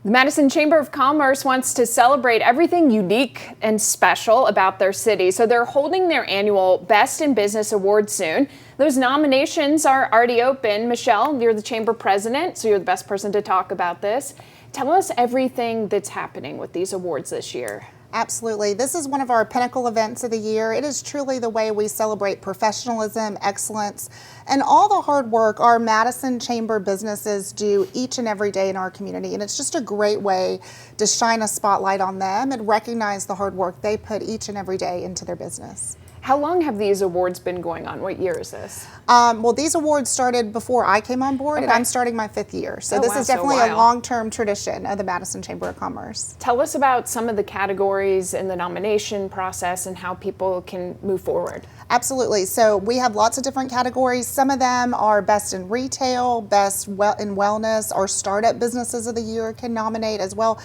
The Madison Chamber of Commerce wants to celebrate everything unique and special about their city. So they're holding their annual Best in Business Awards soon. Those nominations are already open. Michelle, you're the chamber president, so you're the best person to talk about this. Tell us everything that's happening with these awards this year. Absolutely. This is one of our pinnacle events of the year. It is truly the way we celebrate professionalism, excellence, and all the hard work our Madison Chamber businesses do each and every day in our community. And it's just a great way to shine a spotlight on them and recognize the hard work they put each and every day into their business. How long have these awards been going on? What year is this? Well, these awards started before I came on board, and I'm starting my 5th year. So this is definitely a long-term tradition of the Madison Chamber of Commerce. Tell us about some of the categories in the nomination process and how people can move forward. Absolutely. So we have lots of different categories. Some of them are best in retail, best in wellness. Our startup businesses of the year can nominate as well.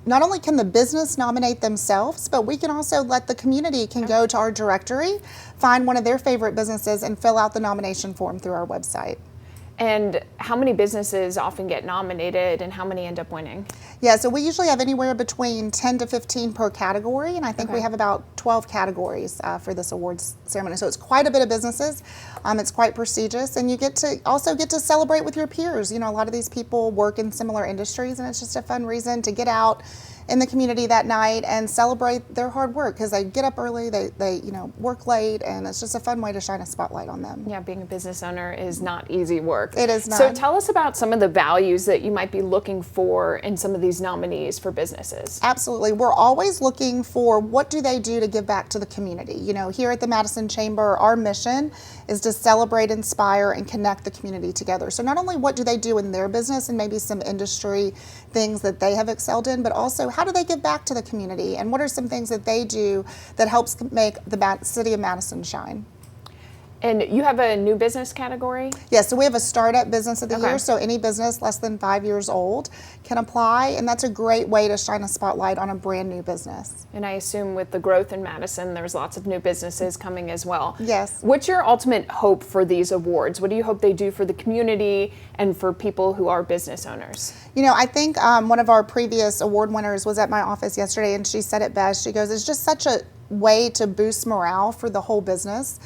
Not only can the business nominate themselves, but we can also let the community go to our directory, find one of their favorite businesses, and fill out the nomination form through our website. And how many businesses often get nominated and how many end up winning? Yeah, so we usually have anywhere between 10 to 15 per category, and I think we have about 12 categories for this awards ceremony. So it's quite a bit of businesses. It's quite prestigious, and you also get to celebrate with your peers. You know, a lot of these people work in similar industries, and it's just a fun reason to get out in the community that night and celebrate their hard work, because they get up early, they work late, and it's just a fun way to shine a spotlight on them. Yeah, being a business owner is not easy work. It is not. So tell us about some of the values that you might be looking for in some of these nominees for businesses. Absolutely. We're always looking for what do they do to give back to the community. You know, here at the Madison Chamber, our mission is to celebrate, inspire, and connect the community together. So not only what do they do in their business and maybe some industry things that they have excelled in, but also how do they give back to the community, and what are some things that they do that helps make the city of Madison shine. And you have a new business category? Yes, so we have a startup business of the year, so any business less than 5 years old can apply, and that's a great way to shine a spotlight on a brand new business. And I assume with the growth in Madison, there's lots of new businesses coming as well. Yes. What's your ultimate hope for these awards? What do you hope they do for the community and for people who are business owners? You know, I think one of our previous award winners was at my office yesterday, and she said it best. She goes, it's just such a way to boost morale for the whole business,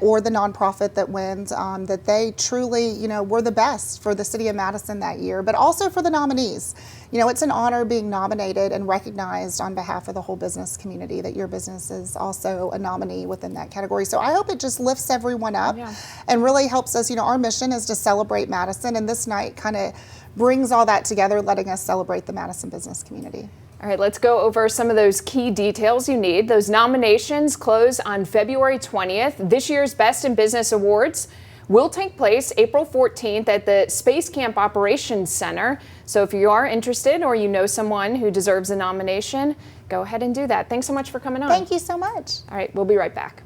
or the nonprofit that wins, that they truly, were the best for the city of Madison that year, but also for the nominees. It's an honor being nominated and recognized on behalf of the whole business community that your business is also a nominee within that category. So I hope it just lifts everyone up and really helps us. Our mission is to celebrate Madison, and this night kind of brings all that together, letting us celebrate the Madison business community. All right, let's go over some of those key details you need. Those nominations close on February 20th. This year's Best in Business Awards will take place April 14th at the Space Camp Operations Center. So if you are interested or you know someone who deserves a nomination, go ahead and do that. Thanks so much for coming on. Thank you so much. All right, we'll be right back.